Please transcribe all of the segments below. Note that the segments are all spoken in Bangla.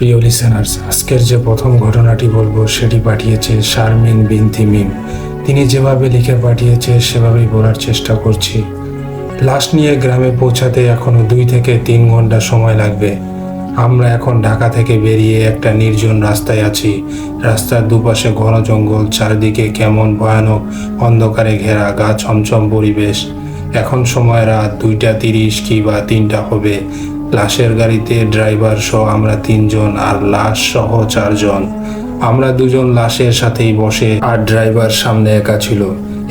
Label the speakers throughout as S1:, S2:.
S1: প্রিয় লিসেনার্স, আজকের যে প্রথম ঘটনাটি বলবো সেটি পাঠিয়েছে শারমিন বিনতি মিম। তিনি যেভাবে লিখে পাঠিয়েছে সেভাবেই বলার চেষ্টা করছি। লাশ নিয়ে গ্রামে পৌঁছাতে এখনো 2 থেকে 3 ঘন্টা সময় লাগবে। আমরা এখন ঢাকা থেকে বেরিয়ে একটা নির্জন রাস্তায় আছি। রাস্তার দুপাশে ঘন জঙ্গল, চারিদিকে কেমন ভয়ানক অন্ধকারে ঘেরা গা ছমছম পরিবেশ। এখন সময় রাত 2:30 কি বা 3টা হবে। লাশের গাড়িতে ড্রাইভার সহ আমরা 3 জন আর লাশ সহ 4 জন। আমরা 2 জন লাশের সাথেই বসে আর ড্রাইভার সামনে একা ছিল।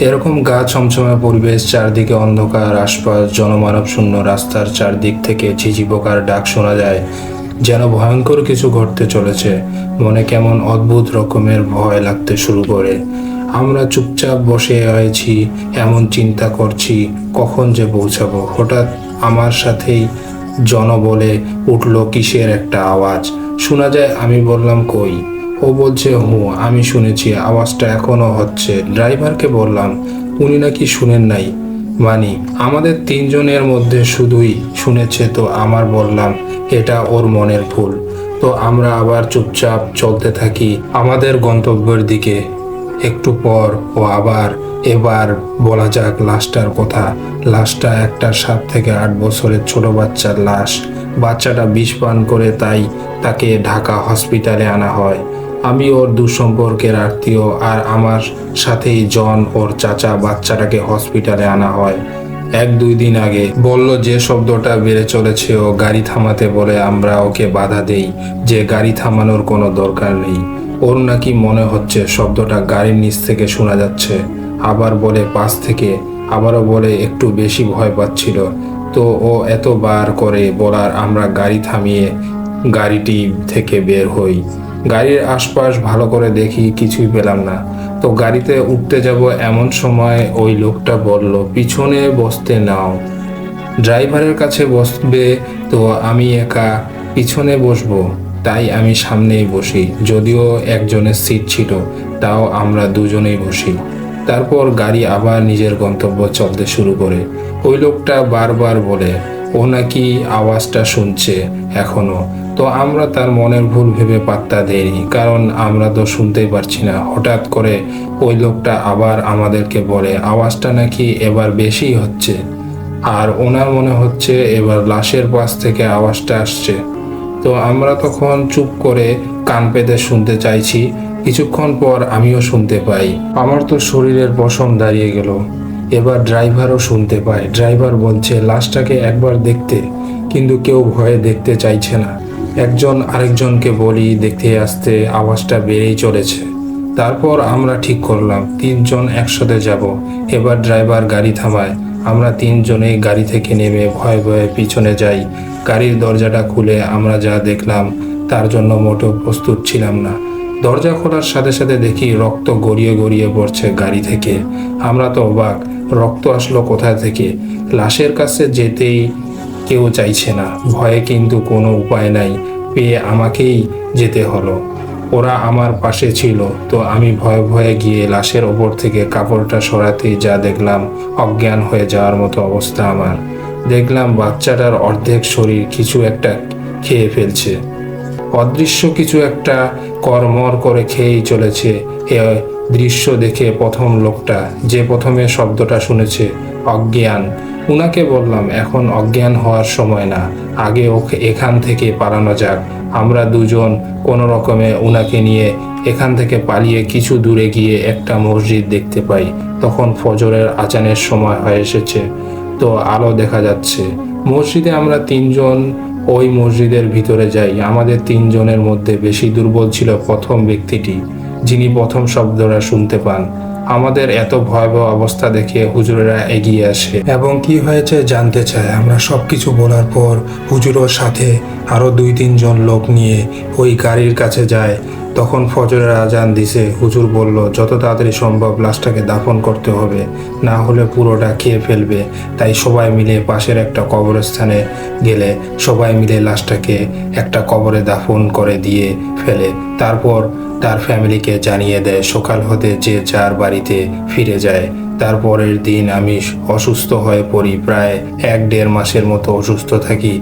S1: এরকম গা ছমছমে পরিবেশ, চারদিকে অন্ধকার, আশপাশ জনমানব শূন্য। রাস্তার চারদিক থেকে ঝিঝি পোকার ডাক শোনা যায়, যেন ভয়ঙ্কর কিছু ঘটতে চলেছে। মনে কেমন অদ্ভুত রকমের ভয় লাগতে শুরু করে। আমরা চুপচাপ বসে আছি, এমন চিন্তা করছি কখন যে পৌঁছাবো। হঠাৎ আমার সাথেই জন বলে উঠল কিসের একটা আওয়াজ শোনা যায়। আমি বললাম কই? ও বলছে আমি শুনেছি, আওয়াজটা এখনো হচ্ছে। ড্রাইভারকে বললাম, উনি নাকি শুনেন নাই। মানি আমাদের 3 জনের মধ্যে শুধুই শুনেছে। তো আমার বললাম এটা ওর মনের ভুল। তো আমরা আবার চুপচাপ চলতে থাকি আমাদের গন্তব্যের দিকে। একটু পর এবার বলা যাক লাশটার কথা। লাশটা একটা 7 থেকে 8 বছরের ছোট বাচ্চার লাশ। বাচ্চাটা বিষ পান করে, তাই তাকে ঢাকা হসপিটালে আনা হয়। আমি ওর দুঃসম্পর্কের আত্মীয়, আর আমার সাথেই জন ওর চাচা। বাচ্চাটাকে হসপিটালে আনা হয় 1-2 দিন আগে। বলল যে শব্দটা বেড়ে চলেছে, ও গাড়ি থামাতে বলে। আমরা ওকে বাধা দেই যে গাড়ি থামানোর কোনো দরকার নেই। ওর নাকি মনে হচ্ছে শব্দটা গাড়ির নিচ থেকে শোনা যাচ্ছে। আবার বলে পাশ থেকে, আবারও বলে একটু বেশি ভয় পাচ্ছিল। তো ও এতবার করে বলার আমরা গাড়ি থামিয়ে গাড়িটি থেকে বের হই। গাড়ির আশপাশ ভালো করে দেখি, কিছুই পেলাম না। তো গাড়িতে উঠতে যাব এমন সময় ওই লোকটা বলল, পিছনে বসতে নাও। ড্রাইভারের কাছে বসবে তো আমি একা পিছনে বসবো, তাই আমি সামনেই বসি। যদিও একজনের সিট ছিল, তাও আমরা 2 জনেই বসি। তারপর গাড়ি আবার নিজের গন্তব্য চলতে শুরু করে। ওই লোকটা বারবার বলে ও নাকি আওয়াজটা শুনছে এখনো। তো আমরা তার মনের ভুল ভেবে পাত্তা দেইনি, কারণ আমরা তো শুনতেই পারছি না। হঠাৎ করে ওই লোকটা আবার আমাদেরকে বলে আওয়াজটা নাকি এবার বেশি হচ্ছে, আর ওনার মনে হচ্ছে এবার লাশের পাশ থেকে আওয়াজটা আসছে। তো আমরা তখন চুপ করে কান পেতে শুনতে চাইছি। কিছুক্ষণ পর আমিও শুনতে পাই। আমার তো শরীরের পশম দাঁড়িয়ে গেল। এবার ড্রাইভারও শুনতে পায়। ড্রাইভার বলছে লাশটাকে একবার দেখতে, কিন্তু কেউ ভয়ে দেখতে চাইছে না। একজন আরেকজনকে বলি দেখতে আসতে, আওয়াজটা বেড়েই চলেছে। তারপর আমরা ঠিক করলাম 3 জন একসাথে যাব। এবার ড্রাইভার গাড়ি থামায়। আমরা 3 জনেই গাড়ি থেকে নেমে ভয়ে ভয়ে পিছনে যাই। গাড়ির দরজাটা খুলে আমরা যা দেখলাম তার জন্য মোটেও প্রস্তুত ছিলাম না। দরজা খোলার সাথে সাথে দেখি রক্ত গড়িয়ে গড়িয়ে পড়ছে গাড়ি থেকে। আমরা তো অবাক, রক্ত আসলো কোথা থেকে? লাশের কাছে যেতেই কেউ চাইছে না, ভয়ে কিন্তু কোনো উপায় নাই পেয়ে আমাকেই যেতে হলো। ওরা আমার পাশে ছিল, তো আমি ভয়ে ভয়ে গিয়ে লাশের ওপর থেকে কাপড়টা সরাতেই যা দেখলাম, অজ্ঞান হয়ে যাওয়ার মতো অবস্থা আমার। দেখলাম বাচ্চাটার অর্ধেক শরীর কিছু একটা খেয়ে ফেলছে। অদৃশ্য কিছু একটা কড়মড় করে খেয়েই চলেছে। এ দৃশ্য দেখে প্রথম লোকটা, যে প্রথমে শব্দটা শুনেছে, অজ্ঞান, উনাকে বললাম এখন অজ্ঞান হওয়ার সময় না, আগে ওকে এখান থেকে পালানো যাক। আমরা 2 জন কোনো রকমে উনাকে নিয়ে এখান থেকে পালিয়ে কিছু দূরে গিয়ে একটা মসজিদ দেখতে পাই। তখন ফজরের আজানের সময় হয়ে এসেছে, তো আলো দেখা যাচ্ছে। মসজিদে আমরা 3 জন ওই মসজিদের ভিতরে যাই। আমাদের 3 জনের মধ্যে বেশি দুর্বল ছিল প্রথম ব্যক্তিটি, যিনি প্রথম শব্দটা শুনতে পান। আমাদের এত ভয়াবহ অবস্থা দেখে হুজুরেরা এগিয়ে আসে এবং কি হয়েছে জানতে চায়। আমরা সবকিছু বলার পর হুজুরের সাথে আরো 2-3 জন লোক নিয়ে ওই গাড়ির কাছে যায়। তখন ফজরের আজান দিছে। হুজুর বলল যত তাড়াতাড়ি সম্ভব লাশটাকে দাফন করতে হবে, না হলে পুরোটা খেয়ে ফেলবে। তাই সবাই মিলে পাশের একটা কবরস্থানে গেলে সবাই মিলে লাশটাকে একটা কবরে দাফন করে দিয়ে ফেলে। তারপর তার ফ্যামিলিকে জানিয়ে দেয়। সকাল হতে যে যার বাড়িতে ফিরে যায়। তারপরের দিন আমি অসুস্থ হয়ে পড়ি। প্রায় 1-1.5 মাসের মতো অসুস্থ থাকি।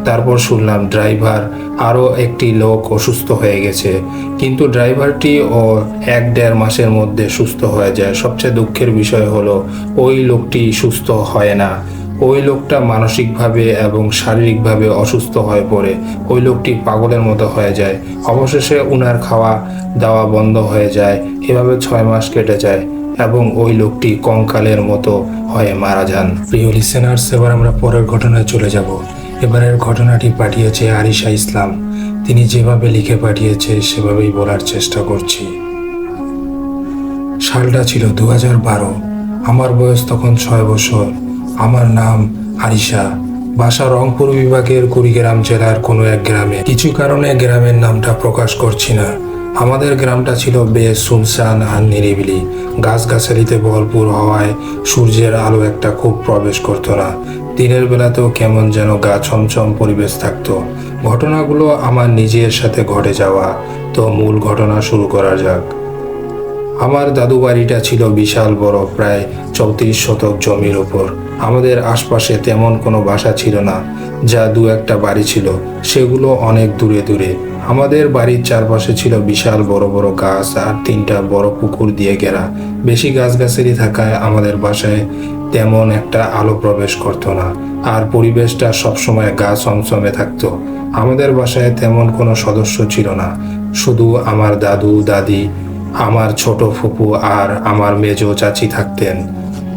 S1: তারপর শুনলাম ড্রাইভার আরও একটি লোক অসুস্থ হয়ে গেছে, কিন্তু ড্রাইভারটি ও 1-1.5 মাসের মধ্যে সুস্থ হয়ে যায়। সবচেয়ে দুঃখের বিষয় হলো ওই লোকটি সুস্থ হয় না। ওই লোকটা মানসিকভাবে এবং শারীরিকভাবে অসুস্থ হয়ে পড়ে। ওই লোকটি পাগলের মতো হয়ে যায়। অবশেষে উনার খাওয়া দাওয়া বন্ধ হয়ে যায়। এভাবে 6 মাস কেটে যায় এবং ওই লোকটি কঙ্কালের মতো হয়ে মারা যান। প্রিয় লিসেনার্স, এবার আমরা পরের ঘটনায় চলে যাব। এবারের ঘটনাটি পাঠিয়েছে আরিশা ইসলাম। তিনি যেভাবে লিখে পাঠিয়েছে সেভাবেই বলার চেষ্টা করছি। সালটা ছিল 2012। আমার বয়স তখন 6 বছর। আমার নাম আরিশা। বাসা রংপুর বিভাগের কুড়িগ্রাম জেলার কোনো এক গ্রামে। কিছু কারণে গ্রামের নামটা প্রকাশ করছি না। আমাদের গ্রামটা ছিল বেশ সুনসান আর নিরিবিলি। গাছগাছালিতে ভরপুর হওয়ায় সূর্যের আলো একটা খুব প্রবেশ করতো না। দিনের বেলাতেও কেমন যেন গা ছমছম পরিবেশ থাকতো। ঘটনাগুলো আমার নিজের সাথে ঘটে যাওয়া। তো মূল ঘটনা শুরু করা যাক। আমার দাদু বাড়িটা ছিল বিশাল বড়, প্রায় 34 শতক জমির উপর। আমাদের আশপাশে তেমন কোনো বাসা ছিল না। যা 2-1টা বাড়ি ছিল, সেগুলো অনেক দূরে দূরে। আমাদের বাড়ির চারপাশে ছিল বিশাল বড় বড় গাছ আর 3টা বড় পুকুর দিয়ে ঘেরা। বেশি গাছগাছালি থাকায় আমাদের বাসায় তেমন একটা আলো প্রবেশ করতো না, আর পরিবেশটা সবসময় গা ছমছমে থাকতো। আমাদের বাসায় তেমন কোনো সদস্য ছিল না, শুধু আমার দাদু দাদি, আমার ছোট ফুপু আর আমার মেজো চাচি থাকতেন।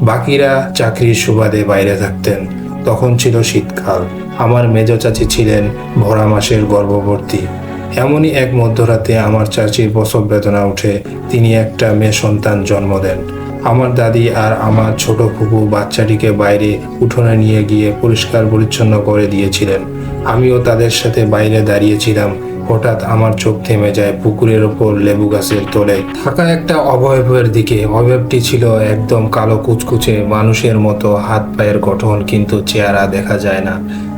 S1: বাকিরা চাকরির সুবাদে বাইরে থাকতেন। তখন ছিল শীতকাল। আমার মেজো চাচি ছিলেন ভরা মাসের গর্ভবতী। এমনই এক মধ্যরাতে আমার চাচির প্রসব বেদনা উঠে তিনি একটা মেয়ে সন্তান জন্ম দেন। আমার দাদি আর আমার ছোট ফুপু বাচ্চাটিকে বাইরে উঠোনে নিয়ে গিয়ে পরিষ্কার পরিচ্ছন্ন করে দিয়েছিলেন। আমিও তাদের সাথে বাইরে দাঁড়িয়েছিলাম। হঠাৎ আমার চোখ থেমে যায় পুকুরের ওপর লেবু গাছের তলে থাকা একটা অবয়বের দিকে। অবয়বটি ছিল একদম কালো কুচকুচে, মানুষের মতো, হাত পায়ের গঠন, কিন্তু চেহারা দেখা যায় না।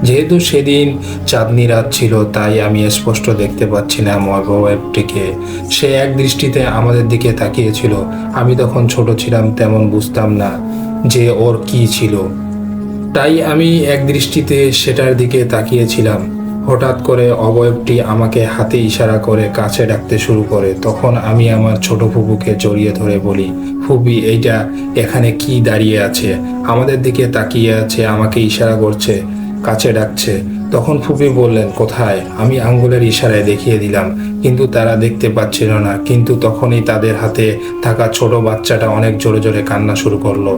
S1: যেহেতু সেদিন চাঁদনি রাত ছিল, তাই আমি স্পষ্ট দেখতে পাচ্ছিলাম অবয়বটিকে। সে এক দৃষ্টিতে আমাদের দিকে তাকিয়েছিল। আমি তখন ছোট ছিলাম, তেমন বুঝতাম না যে ওর কি ছিল, তাই আমি এক দৃষ্টিতে সেটার দিকে তাকিয়েছিলাম। হঠাৎ করে অবয়বটি আমাকে হাতে ইশারা করে কাছে ডাকতে শুরু করে। তখন আমি আমার ছোট ফুপুকে জড়িয়ে ধরে বলি, ফুপি, এইটা এখানে কি দাঁড়িয়ে আছে? আমাদের দিকে তাকিয়ে আছে, আমাকে ইশারা করছে, কাছে ডাকছে। তখন ফুপি বললেন, কোথায়? আমি আঙ্গুলের ইশারায় দেখিয়ে দিলাম, কিন্তু তারা দেখতে পাচ্ছিল না। কিন্তু তখনই তাদের হাতে থাকা ছোট বাচ্চাটা অনেক জোরে জোরে কান্না শুরু করলো।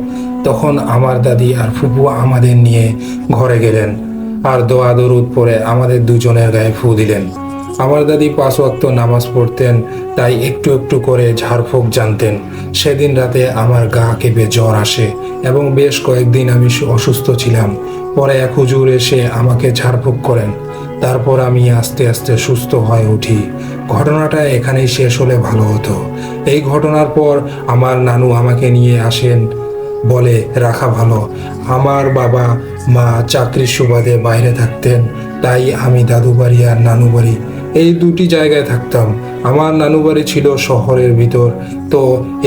S1: তখন আমার দাদি আর ফুপু আমাদের নিয়ে ঘরে গেলেন আর দোয়া দরুদ পরে আমাদের দুজনের গায়ে ফু দিলেন। আমার দাদি 5 ওয়াক্ত নামাজ পড়তেন, তাই একটু একটু করে ঝাড়ফুঁক জানতেন। সেদিন রাতে আমার গা কেঁপে জ্বর আসে এবং বেশ কয়েকদিন আমি অসুস্থ ছিলাম। পরে এক হুজুর এসে আমাকে ঝাড়ফুঁক করেন। তারপর আমি আস্তে আস্তে সুস্থ হয়ে উঠি। ঘটনাটা এখানেই শেষ হলে ভালো হতো। এই ঘটনার পর আমার নানু আমাকে নিয়ে আসেন, বলে রাখা ভালো। আমার বাবা মা চাকরির সুবাদে বাইরে থাকতেন, তাই আমি দাদু বাড়ি আর নানু বাড়ি এই দুটি জায়গায় থাকতাম। আমার নানু বাড়ি ছিল শহরের ভিতর। তো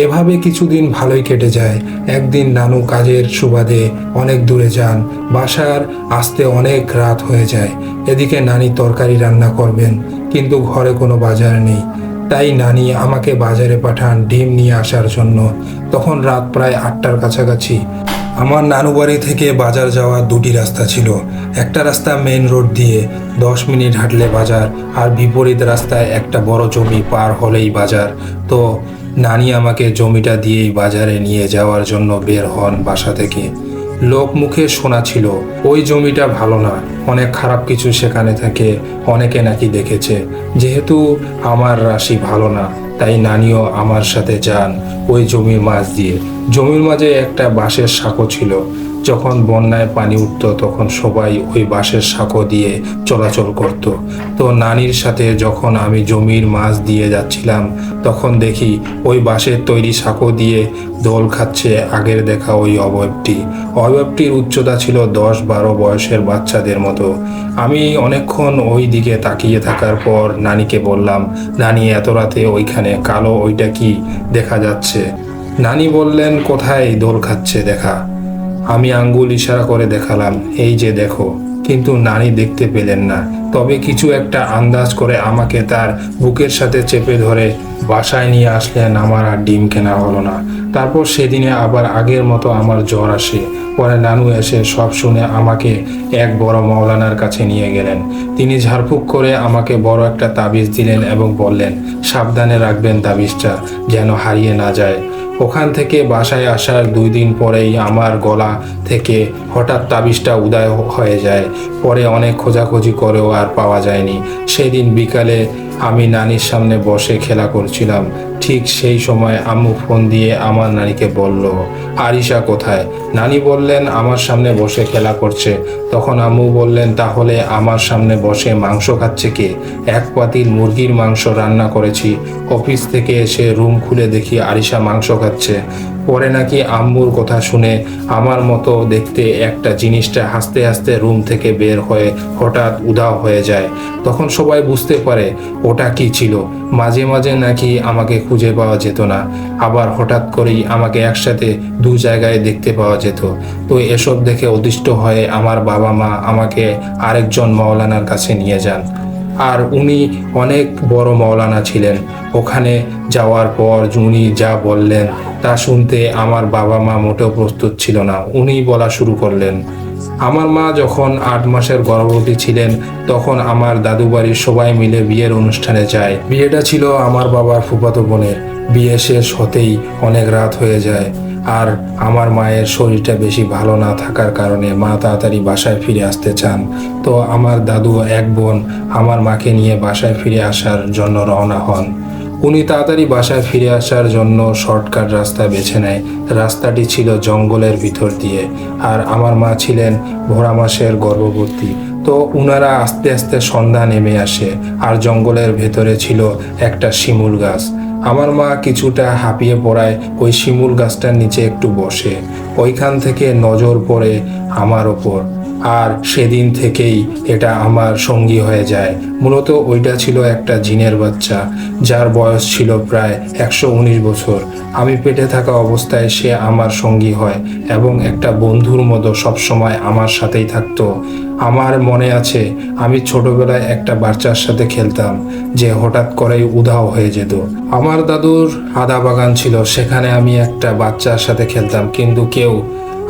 S1: এভাবে কিছুদিন ভালোই কেটে যায়। একদিন নানু কাজের সুবাদে অনেক দূরে যান। বাসার আসতে অনেক রাত হয়ে যায়। এদিকে নানি তরকারি রান্না করবেন, কিন্তু ঘরে কোনো বাজার নেই। তাই নানি আমাকে বাজারে পাঠান ডিম নিয়ে আসার জন্য। তখন রাত প্রায় 8টার কাছাকাছি। আমার নানু বাড়ি থেকে বাজার যাওয়ার 2টি রাস্তা ছিল। একটা রাস্তা মেইন রোড দিয়ে 10 মিনিট হাঁটলে বাজার, আর বিপরীত রাস্তায় একটা বড় জমি পার হলেই বাজার। তো নানি আমাকে জমিটা দিয়েই বাজারে নিয়ে যাওয়ার জন্য বের হন বাসা থেকে। লোক মুখে শোনা ছিল ওই জমিটা ভালো না, অনেক খারাপ কিছু সেখানে থাকে, অনেকে নাকি দেখেছে। যেহেতু আমার রাশি ভালো না, তাই নানিও আমার সাথে যান ওই জমির মাঝ দিয়ে। জমির মাঝে একটা বাঁশের সাঁকো ছিল। যখন বন্যায় পানি উঠত তখন সবাই ওই বাঁশের সাঁকো দিয়ে চলাচল করত। তো নানির সাথে যখন আমি জমির মাছ দিয়ে যাচ্ছিলাম, তখন দেখি ওই বাঁশের তৈরি সাঁকো দিয়ে দোল খাচ্ছে আগের দেখা ওই অবয়বটি। অবয়বটির উচ্চতা ছিল 10-12 বয়সের বাচ্চাদের মতো। আমি অনেকক্ষণ ওই দিকে তাকিয়ে থাকার পর নানিকে বললাম, নানি, এত রাতে ওইখানে কালো ওইটা কি দেখা যাচ্ছে? নানি বললেন, কোথায় দোল খাচ্ছে দেখা? আমি আঙ্গুল ইশারা করে দেখালাম, এই যে দেখো। কিন্তু নানি দেখতে পেলেন না। তবে কিছু একটা আন্দাজ করে আমাকে তার বুকের সাথে চেপে ধরে বাসায় নিয়ে আসলেন। আমার আর ডিম কেনা হলো না। তারপর সেদিনে আবার আগের মতো আমার জ্বর আসে। পরে নানু এসে সব শুনে আমাকে এক বড় মাওলানার কাছে নিয়ে গেলেন। তিনি ঝাড়ফুঁক করে আমাকে বড় একটা তাবিজ দিলেন এবং বললেন, সাবধানে রাখবেন তাবিজটা যেন হারিয়ে না যায়। ওখান থেকে বাসায় আসার 2 দিন পরেই আমার গলা থেকে হঠাৎ তাবিজটা উধাও হয়ে যায়। পরে অনেক খোঁজাখুঁজি করেও আর পাওয়া যায়নি। সেদিন বিকালে আমি নানির সামনে বসে খেলা করছিলাম। ঠিক সেই সময় আম্মু ফোন দিয়ে আমার নানিকে বলল, আরিশা কোথায়? নানি বললেন, আমার সামনে বসে খেলা করছে। তখন আম্মু বললেন, তাহলে আমার সামনে বসে মাংস খাচ্ছে কে? এক পাতিল মুরগির মাংস রান্না করেছি। অফিস থেকে এসে রুম খুলে দেখি আরিশা মাংস খাচ্ছে। পরে নাকি আম্মুর কথা শুনে আমার মতো দেখতে একটা জিনিসটা হাসতে হাসতে রুম থেকে বের হয়ে হঠাৎ উধাও হয়ে যায়। তখন সবাই বুঝতে পারে ওটা কি ছিল। মাঝে মাঝে নাকি আমাকে খুঁজে পাওয়া যেত না, আবার হঠাৎ করেই আমাকে একসাথে 2 জায়গায় দেখতে পাওয়া যেত। তো এসব দেখে অতিষ্ঠ হয়ে আমার বাবা মা আমাকে আরেকজন মাওলানার কাছে নিয়ে যান। আর উনি অনেক বড় মাওলানা ছিলেন। ওখানে যাওয়ার পর উনি যা বললেন তা শুনতে আমার বাবা মা মোটেও প্রস্তুত ছিল না। উনি বলা শুরু করলেন, আমার মা যখন 8 মাসের গর্ভবতী ছিলেন তখন আমার দাদু বাড়ির সবাই মিলে বিয়ের অনুষ্ঠানে যায়। বিয়েটা ছিল আমার বাবার ফুফাতো বোনের। বিয়ে শেষ হতেই অনেক রাত হয়ে যায়, আর আমার মায়ের শরীরটা বেশি ভালো না থাকার কারণে মা তাড়াতাড়ি বাসায় ফিরে আসতে চান। তো আমার দাদু এক বোন আমার মাকে নিয়ে বাসায় ফিরে আসার জন্য রওনা হন। উনি তাড়াতাড়ি বাসায় ফিরে আসার জন্য শর্টকাট রাস্তা বেছে নেয়। রাস্তাটি ছিল জঙ্গলের ভিতর দিয়ে, আর আমার মা ছিলেন ভোরা মাসের গর্ভবতী। তো উনারা আস্তে আস্তে সন্ধ্যা নেমে আসে, আর জঙ্গলের ভেতরে ছিল একটা শিমুল গাছ। আমার মা কিছুটা হাঁপিয়ে পড়ায় ওই শিমুল গাছটার নিচে একটু বসে। ওইখান থেকে নজর পড়ে আমার ওপর, আর সেদিন থেকেই এটা আমার সঙ্গী হয়ে যায়। মূলত ওইটা ছিল একটা জিনের বাচ্চা, যার বয়স ছিল প্রায় 119 বছর। আমি পেটে থাকা অবস্থায় সে আমার সঙ্গী হয় এবং একটা বন্ধুর মতো সবসময় আমার সাথেই থাকতো। আমার মনে আছে আমি ছোটবেলায় একটা বাচ্চার সাথে খেলতাম যে হঠাৎ করেই উধাও হয়ে যেত। আমার দাদুর আদা বাগান ছিল, সেখানে আমি একটা বাচ্চার সাথে খেলতাম, কিন্তু কেউ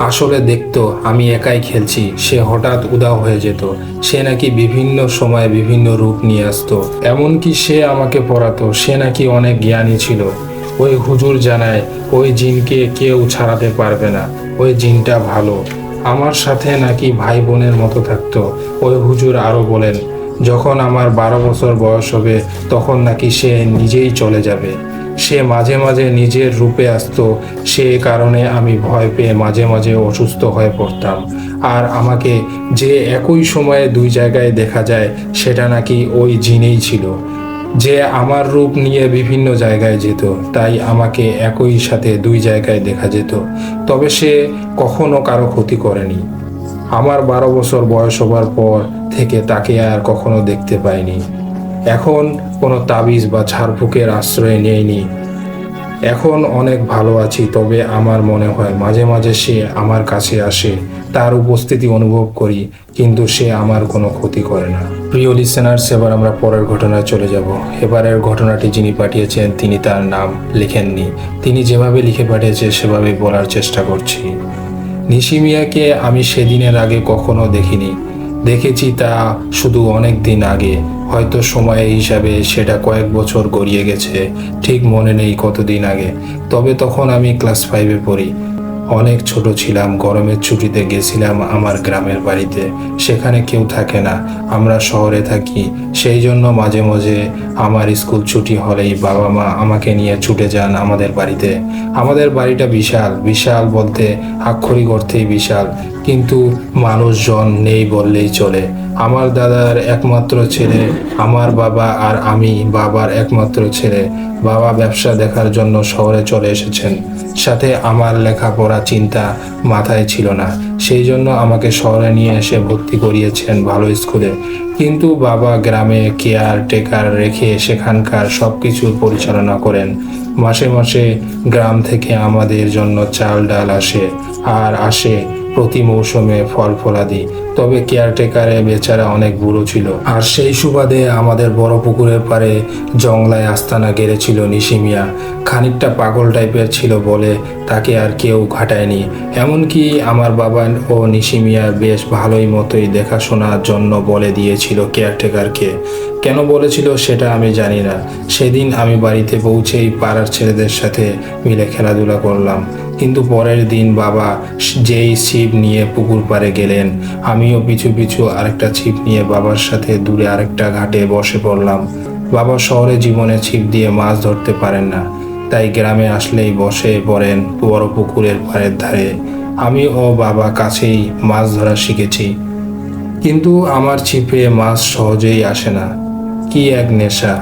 S1: আসলে দেখতো আমি একাই খেলছি। সে হঠাৎ উধাও হয়ে যেত। সে নাকি বিভিন্ন সময় বিভিন্ন রূপ নিয়ে আসতো, এমনকি সে আমাকে পড়াতো। সে নাকি অনেক জ্ঞানী ছিল। ওই হুজুর জানায় ওই জিনকে কেউ ছাড়াতে পারবে না। ওই জিনটা ভালো, আমার সাথে নাকি ভাই বোনের মতো থাকতো। ওই হুজুর আরো বলেন, যখন আমার 12 বছর বয়স হবে তখন নাকি সে নিজেই চলে যাবে। সে মাঝে মাঝে নিজের রূপে আসতো। সে কারণে আমি ভয় পেয়ে মাঝে মাঝে অসুস্থ হয়ে পড়তাম। আর আমাকে যে একই সময়ে 2 জায়গায় দেখা যায় সেটা নাকি ওই জিনেই ছিল, যে আমার রূপ নিয়ে বিভিন্ন জায়গায় যেত। তাই আমাকে একই সাথে 2 জায়গায় দেখা যেত। তবে সে কখনো কারো ক্ষতি করেনি। আমার 12 বছর বয়স হবার পর থেকে তাকে আর কখনো দেখতে পাইনি। এখন কোনো তাবিজ বা ঝাড়ফুঁকের আশ্রয় নেইনি। এখন অনেক ভালো আছি। তবে আমার মনে হয় মাঝে মাঝে সে আমার কাছে আসে, তার উপস্থিতি অনুভব করি, কিন্তু সে আমার কোনো ক্ষতি করে না। প্রিয় লিসেনার্স, এবার আমরা পরের ঘটনায় চলে যাব। এবারের ঘটনাটি যিনি পাঠিয়েছেন তিনি তার নাম লিখেননি। তিনি যেভাবে লিখে পাঠিয়েছে সেভাবেই বলার চেষ্টা করছি। নিশি মিয়াকে আমি সেদিনের আগে কখনো দেখিনি। দেখেছি তা শুধু অনেক দিন আগে, হয়তো সময়ের হিসাবে সেটা কয়েক বছর গড়িয়ে গেছে। ঠিক মনে নেই কতদিন আগে। তবে তখন আমি ক্লাস 5-এ পড়ি। অনেক ছোট ছিলাম। গরমের ছুটিতে গেছিলাম আমার গ্রামের বাড়িতে। সেখানে কেউ থাকে না, আমরা শহরে থাকি। সেই জন্য মাঝে মাঝে আমার স্কুল ছুটি হলেই বাবা মা আমাকে নিয়ে ছুটে যান আমাদের বাড়িতে। আমাদের বাড়িটা বিশাল, বিশাল বলতে আক্ষরিক অর্থেই বিশাল, কিন্তু মানুষজন নেই বললেই চলে। আমার দাদার একমাত্র ছেলে আমার বাবা, আর আমি বাবার একমাত্র ছেলে। বাবা ব্যবসা দেখার জন্য শহরে চলে এসেছেন। সাথে আমার লেখাপড়া চিন্তা মাথায় ছিল না, সেই জন্য আমাকে শহরে নিয়ে এসে ভর্তি করিয়েছেন ভালো স্কুলে। কিন্তু বাবা গ্রামে কেয়ার টেকার রেখে সেখানকার সব কিছুর পরিচালনা করেন। মাসে মাসে গ্রাম থেকে আমাদের জন্য চাল ডাল আসে, আর আসে প্রতি মৌসুমে ফল ফলাদি। তবে কেয়ারটেকারে বেচারা অনেক বুড়ো ছিল, আর সেই সুবাদে আমাদের বড় পুকুরের পাড়ে জংলায় আস্তানা গেড়েছিল নিশি মিয়া। খানিকটা পাগল টাইপের ছিল বলে তাকে আর কেউ ঘাটায়নি। এমনকি আমার বাবা ও নিশি মিয়া বেশ ভালোই মতোই দেখাশোনার জন্য বলে দিয়েছিল কেয়ারটেকারকে। কেন বলেছিল সেটা আমি জানি না। সেদিন আমি বাড়িতে পৌঁছেই পাড়ার ছেলেদের সাথে মিলে খেলাধুলা করলাম। কিন্তু পরের দিন বাবা যেই ছিপ নিয়ে পুকুর পাড়ে গেলেন, আমিও পিছু পিছু আরেকটা ছিপ নিয়ে বাবার সাথে দূরে আরেকটা ঘাটে বসে পড়লাম। বাবা শহরে জীবনে ছিপ দিয়ে মাছ ধরতে পারেন না, তাই গ্রামে আসলেই বসে পড়েন বড় পুকুরের পাড়ের ধারে। আমি ও বাবা কাছেই মাছ ধরা শিখেছি, কিন্তু আমার ছিপে মাছ সহজেই আসে না। কি এক নেশা!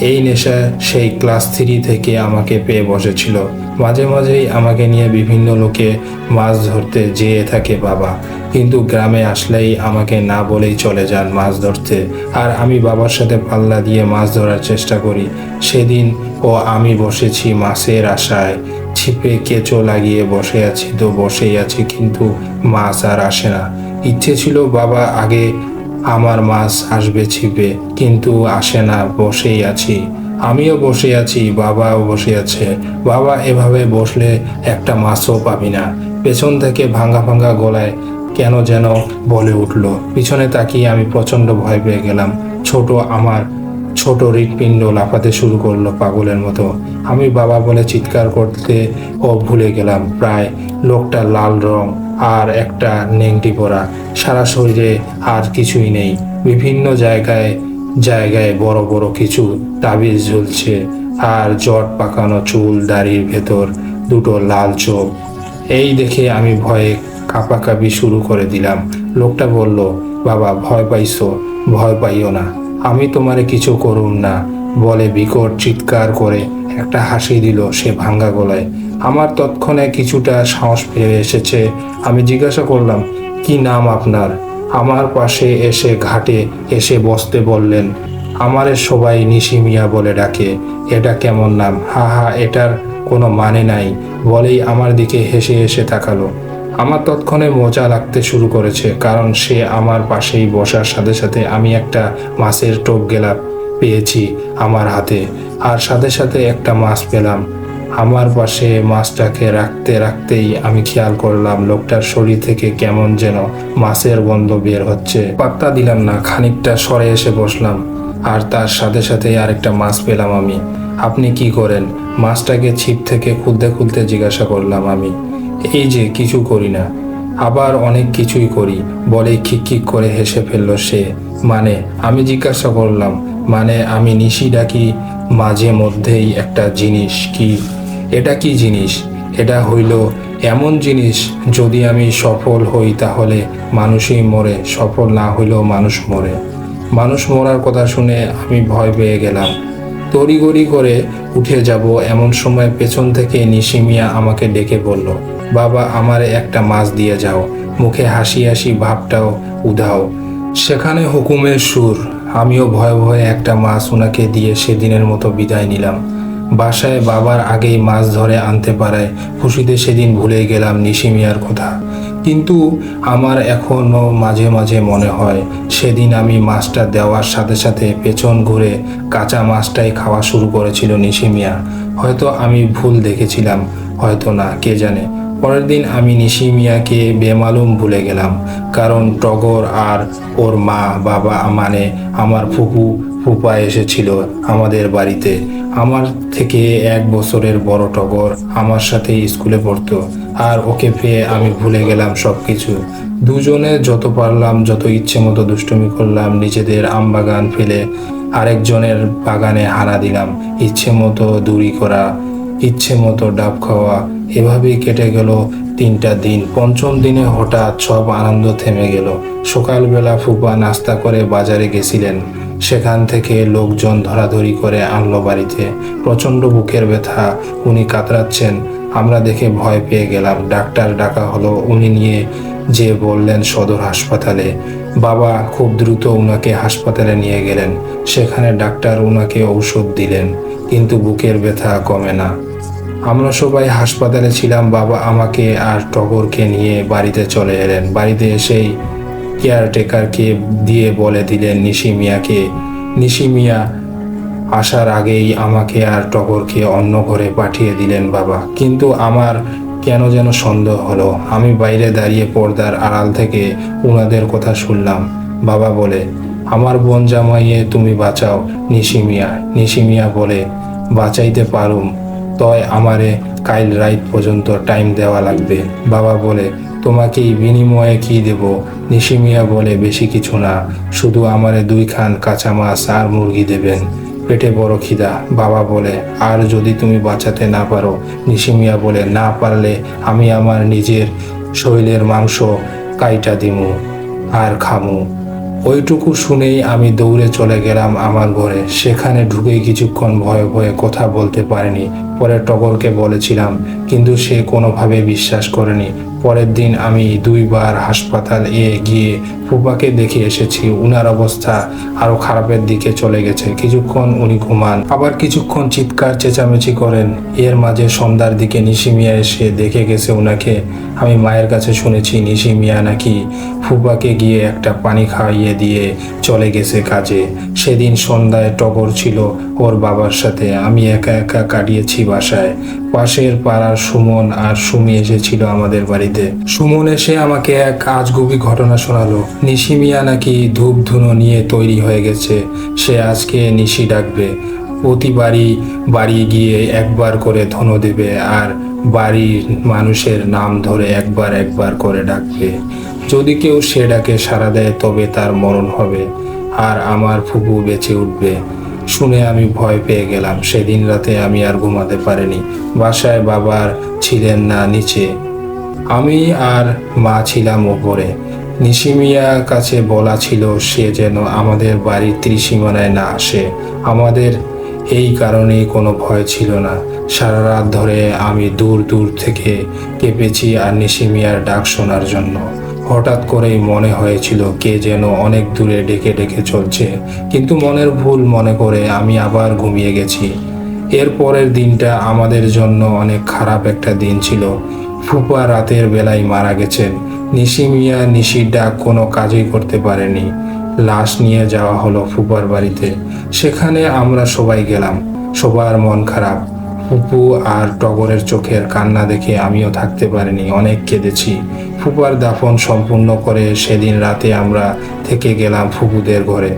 S1: এই নেশা সেই ক্লাস 3 থেকে আমাকে পেয়ে বসেছিল। মাঝে মাঝেই আমাকে নিয়ে বিভিন্ন লোকে মাছ ধরতে যেয়ে থাকে বাবা, কিন্তু গ্রামে আসলেই আমাকে না বলেই চলে যান মাছ ধরতে। আর আমি বাবার সাথে পাল্লা দিয়ে মাছ ধরার চেষ্টা করি। সেদিন ও আমি বসেছি মাছের আশায়, ছিপে কেঁচো লাগিয়ে বসে আছি তো বসেই আছি, কিন্তু মাছ আর আসে না। ইচ্ছে ছিল বাবা আগে আমার মাছ আসবে ছিপে, কিন্তু আসে না, বসেই আছি। আমিও বসে আছি, বাবাও বসে আছে। বাবা এভাবে বসলে একটা মাছও পাবি না। পেছন থেকে ভাঙা ভাঙা গলায় কেন যেন বলে উঠল। পিছনে তাকিয়ে আমি প্রচণ্ড ভয় পেয়ে গেলাম। আমার ছোট হৃৎপিণ্ড লাফাতে শুরু করলো পাগলের মতো। আমি বাবা বলে চিৎকার করতে ও ভুলে গেলাম। প্রায় লোকটা লাল রং আর একটা নেংটি পরা, সারা শরীরে আর কিছুই নেই। বিভিন্ন জায়গায় জায়গায় বড় বড় কিছু তাবিজ ঝুলছে, আর জট পাকানো চুল, দাড়ির ভেতর দুটো লাল চোখ। এই দেখে আমি ভয়ে কাঁপাকাঁপি শুরু করে দিলাম। লোকটা বলল, বাবা ভয় পাইছো? ভয় পাইও না, আমি তোমারে কিছু করুম না বলে বিকট চিৎকার করে একটা হাসি দিল সে ভাঙ্গা গলায়। আমার তৎক্ষণে কিছুটা সাহস ফিরে এসেছে। আমি জিজ্ঞাসা করলাম, কি নাম আপনার? আমার পাশে এসে ঘাটে এসে বসতে বললেন। আমারে সবাই নিশি মিয়া বলে ডাকে। এটা কেমন নাম? হা হা, এটার কোনো মানে নাই বলেই আমার দিকে হেসে হেসে তাকালো। আমার তৎক্ষণে মজা লাগতে শুরু করেছে, কারণ সে আমার পাশেই বসার সাথে সাথে আমি একটা মাছের টোপ গেলাপ পেয়েছি আমার হাতে, আর সাথে সাথে একটা মাছ পেলাম। আমার পাশে মাছটাকে রাখতে রাখতেই আমি খেয়াল করলাম লোকটার শরীর থেকে কেমন যেন মাছের গন্ধ বের হচ্ছে। পাত্তা দিলাম না, খানিকটা সরে এসে বসলাম, আর তার সাথে সাথে আরেকটা মাছ পেলাম আমি। আপনি কি করেন? মাছটাকে ছিপ থেকে খুলতে খুলতে জিজ্ঞাসা করলাম আমি। এই যে কিছু করি না, আবার অনেক কিছুই করি বলে খিকখিক করে হেসে ফেলল সে। মানে? আমি জিজ্ঞাসা করলাম। মানে আমি নিশি ডাকি মাঝে মধ্যেই একটা জিনিস। কি? এটা কি জিনিস? এটা হইল এমন জিনিস, যদি আমি সফল হই তাহলে মানুষই মরে, সফল না হইলেও মানুষ মরে। মানুষ মরার কথা শুনে আমি ভয় পেয়ে গেলাম। তড়িঘড়ি করে উঠে যাব এমন সময় পেছন থেকে নিশি মিয়া আমাকে ডেকে বলল, বাবা আমারে একটা মাছ দিয়ে যাও। মুখে হাসি হাসি ভাবটাও উধাও, সেখানে হুকুমের সুর। আমিও ভয়ে ভয়ে একটা মাছ ওনাকে দিয়ে সেদিনের মতো বিদায় নিলাম। বাসায় বাবার আগেই মাছ ধরে আনতে পারায় খুশিতে সেদিন ভুলে গেলাম নিশি মিয়ার কথা। কিন্তু আমার এখনও মাঝে মাঝে মনে হয় সেদিন আমি মাছটা দেওয়ার সাথে সাথে পেছন ঘুরে কাঁচা মাছটাই খাওয়া শুরু করেছিল নিশি মিয়া। হয়তো আমি ভুল দেখেছিলাম, হয়তো না, কে জানে। পরের দিন আমি নিশি মিয়াকে বেমালুম ভুলে গেলাম, কারণ টগর আর ওর মা বাবা মানে আমার ফুপা এসেছিল আমাদের বাড়িতে। আমার থেকে 1 বছরের বড় টগর আমার সাথে স্কুলে পড়তো, আর ওকে পেয়ে আমি ভুলে গেলাম সব কিছু। দুজনে যত পারলাম যত ইচ্ছে মতো দুষ্টুমি করলাম, নিজেদের আম বাগান ফেলে আরেকজনের বাগানে হানা দিলাম, ইচ্ছে মতো দূরি করা, ইচ্ছে মতো ডাব খাওয়া। এভাবেই কেটে গেল 3টা দিন। 5ম দিনে হঠাৎ সব আনন্দ থেমে গেল। সকালবেলা ফুপা নাস্তা করে বাজারে গেছিলেন, সেখান থেকে লোকজন ধরাধরি করে আনলো বাড়িতে। প্রচণ্ড বুকের ব্যথা, উনি কাতরাচ্ছেন। আমরা দেখে ভয় পেয়ে গেলাম। ডাক্তার ডাকা হলো, উনি নিয়ে যে বললেন সদর হাসপাতালে। বাবা খুব দ্রুত উনাকে হাসপাতালে নিয়ে গেলেন। সেখানে ডাক্তার উনাকে ঔষধ দিলেন, কিন্তু বুকের ব্যথা কমে না। আমরা সবাই হাসপাতালে ছিলাম। বাবা আমাকে আর টগরকে নিয়ে বাড়িতে চলে এলেন। বাড়িতে এসেই কেয়ারটেকারকে দিয়ে বলে দিলেন নিশি মিয়াকে। নিশি মিয়া আসার আগেই আমাকে আর টগরকে অন্য ঘরে পাঠিয়ে দিলেন বাবা। কিন্তু আমার কেন যেন সন্দেহ হলো। আমি বাইরে দাঁড়িয়ে পর্দার আড়াল থেকে উনাদের কথা শুনলাম। বাবা বলে, আমার বোন জামাইয়ে তুমি বাঁচাও নিশি মিয়া। নিশি মিয়া বলে, বাঁচাইতে পারুম, তয় আমারে কাইল রাইত পর্যন্ত টাইম দেওয়া লাগবে। বাবা বলে, তোমাকে বিনিময়ে কি দেব? নিশি মিয়া বলে, বেশি কিছু না, শুধু আমারে 2 খান কাঁচা মাছ আর মুরগি দেবেন, পেটে বড় খিদা। বাবা বলে, আর যদি তুমি বাঁচাতে না পারো? নিশি মিয়া বলে, না পারলে আমি আমার নিজের শরীরের মাংস কাইটা দিমু আর খামু। ওইটুকু শুনেই আমি দৌড়ে চলে গেলাম আমার ঘরে। সেখানে ঢুকেই কিছুক্ষণ ভয়ে ভয়ে কথা বলতে পারিনি। পরে টগরকে বলেছিলাম, কিন্তু সে কোনোভাবে বিশ্বাস করেনি। পরের দিন আমি 2 বার হাসপাতালে গিয়ে ফুপাকে দেখে এসেছি। উনার অবস্থা আরো খারাপের দিকে চলে গেছে। কিছুক্ষণ উনি ঘুমান, আবার কিছুক্ষণ চিৎকার চেঁচামেচি করেন। এর মাঝে সন্ধ্যার দিকে নিশি মিয়া এসে দেখে গেছে উনাকে। আমি মায়ের কাছে শুনেছি নিশি মিয়া নাকি ফুপাকে গিয়ে একটা পানি খাইয়ে দিয়ে চলে গেছে কাজে। সেদিন সন্ধ্যায় টগর ছিল ওর বাবার সাথে। আমি একা একা কাটিয়েছি বাসায়। পাশের পাড়ার সুমন আর সুমি এসেছিল আমাদের বাড়িতে। সুমন এসে আমাকে এক আজগুবি ঘটনা শোনালো। নিশি মিয়া নাকি ধূপ ধুনো নিয়ে তৈরি হয়ে গেছে। সে আজকে নিশি ডাকবে। প্রতি বাড়ি গিয়ে একবার করে ধনো দেবে আর বাড়ির মানুষের নাম ধরে একবার একবার করে ডাকবে। যদি কেউ সে ডাকে সাড়া দেয় তবে তার মরণ হবে আর আমার ফুপু বেঁচে উঠবে। শুনে আমি ভয় পেয়ে গেলাম। সেদিন রাতে আমি আর ঘুমাতে পারিনি। বাসায় বাবার ছিলেন না নিচে, আমি আর মা ছিলাম ওপরে। নিশি মিয়ার কাছে বলা ছিল সে যেন আমাদের বাড়ির ত্রিসীমানায় না আসে। আমাদের এই কারণেই কোনো ভয় ছিল না। সারা রাত ধরে আমি দূর দূর থেকে কেঁপেছি আর নিশি মিয়ার ডাক শোনার জন্য। হঠাৎ করেই মনে হয়েছিল কে যেন অনেক দূরে ডেকে ডেকে চলছে, কিন্তু মনের ভুল মনে করে আমি আবার ঘুমিয়ে গেছি। এর পরের দিনটা আমাদের জন্য অনেক খারাপ একটা দিন ছিল। ফুপা রাতের বেলায় মারা গেছেন। নিশি মিয়া নিশির ডাক কোনো কাজই করতে পারেনি। লাশ নিয়ে যাওয়া হলো ফুপার বাড়িতে। সেখানে আমরা সবাই গেলাম। সবার মন খারাপ। ফুপু আর টগরের চোখের কান্না দেখে আমিও থাকতে পারিনি, অনেক কেঁদেছি। ফুপার দাফন সম্পূর্ণ করে সেদিন রাতে আমরা থেকে গেলাম ফুপুদের ঘরে।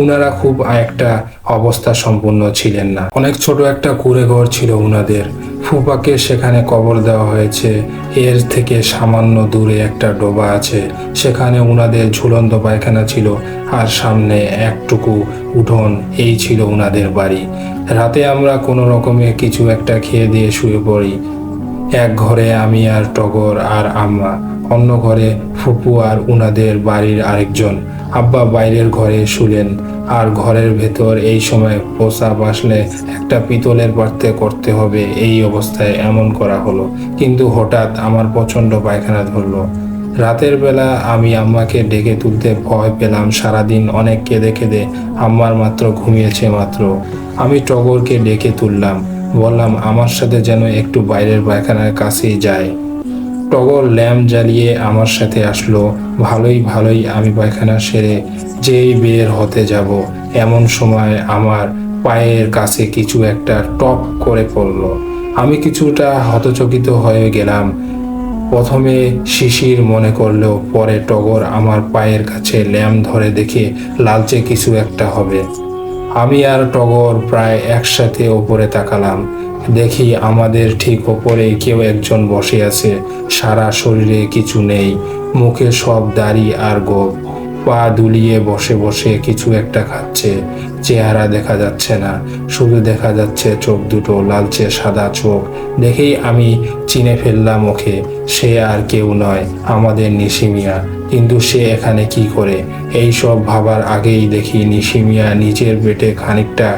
S1: উনারা খুব একটা অবস্থা সম্পূর্ণ ছিলেন না। অনেক ছোট একটা কুঁড়ে ঘর ছিল উনাদের। ফুপাকে সেখানে কবর দেওয়া হয়েছে। এর থেকে সামান্য দূরে একটা ডোবা আছে। সেখানে উনাদের ঝুলন্ত পায়খানা ছিল আর সামনে একটুকু উঠোন। এই ছিল উনাদের বাড়ি। রাতে আমরা কোনো রকমে কিছু একটা খেয়ে দিয়ে শুয়ে পড়ি। এক ঘরে আমি আর টগর আর আম্মা, অন্য ঘরে ফুপু আর উনাদের বাড়ির আরেকজন। আব্বা বাইরের ঘরে শুলেন আর ঘরের ভেতর এই সময় প্রস্রাব আসলে একটা পিতলের পাত্রে করতে হবে, এই অবস্থায় এমন করা হলো। কিন্তু হঠাৎ আমার প্রচণ্ড পায়খানা ধরলো। রাতের বেলা আমি আম্মাকে ডেকে তুলতে ভয় পেলাম। সারাদিন অনেক কেঁদে কেঁদে আম্মার মাত্র ঘুমিয়েছে মাত্র। আমি টগরকে ডেকে তুললাম, বললাম আমার সাথে যেন একটু বাইরের পায়খানার কাছেই যায়। টগর ল্যাম্প জ্বালিয়ে আমার সাথে আসলো। ভালোই আমি পায়খানা সেরে যেই বের হতে যাব, এমন সময় আমার পায়ের কাছে কিছু একটা টপ করে পড়ল। আমি কিছুটা হতচকিত হয়ে গেলাম। প্রথমে শিশির মনে করলেও পরে টগর আমার পায়ের কাছে ল্যাম্প ধরে দেখে লালচে কিছু একটা হবে। আমি আর টগর প্রায় একসাথে ওপরে তাকালাম। দেখি আমাদের ঠিক ওপরে কেউ একজন বসে আছে। সারা শরীরে কিছু নেই, মুখে সব দাড়ি আর গোঁফ। পা দুলিয়ে বসে বসে কিছু একটা খাচ্ছে। চেহারা দেখা যাচ্ছে না, শুধু দেখা যাচ্ছে চোখ দুটো, লালচে সাদা চোখ। দেখেই আমি চিনে ফেললাম ওকে। সে আর কেউ নয়, আমাদের নিশি মিয়া। কিন্তু সে এখানে কি করে? এই সব ভাবার আগেই দেখি নিশি মিয়া নিজের পেটে খানিকটা